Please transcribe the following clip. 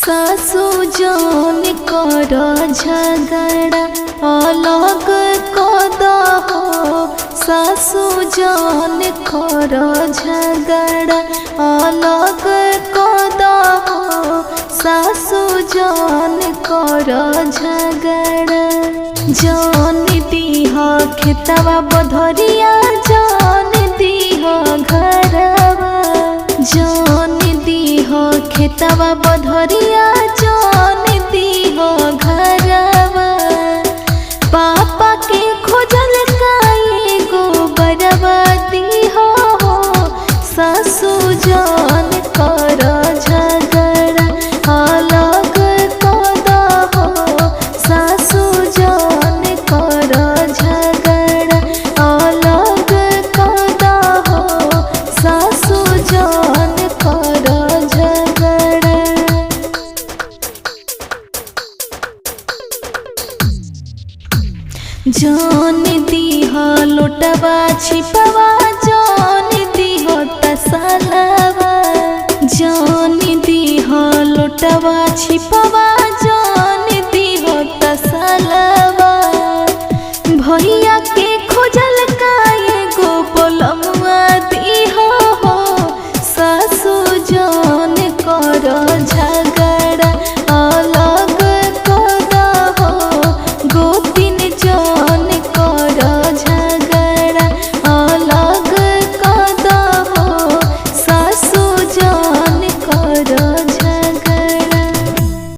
सासू जान कर झगड़ा अलग कद हो। सासू जान कर झगड़ा अलग कद हो। सासू जान कर झगड़ा जान दीह खेतवा बधरिया जान दीह घरवा। जान दीह खेतवा बधरिया जान दीह घरवा। पापा के खोजल काए गो बरवा दीह हो। सासू जान कर झगड़ा अलग कद हो। सासू जान कर झगड़ा अलग कद हो। सासू जान कर झगड़ा। जान दीह लोटवा छिपवा जान दीह तसलवा। जान दीह लोटवा छिपवा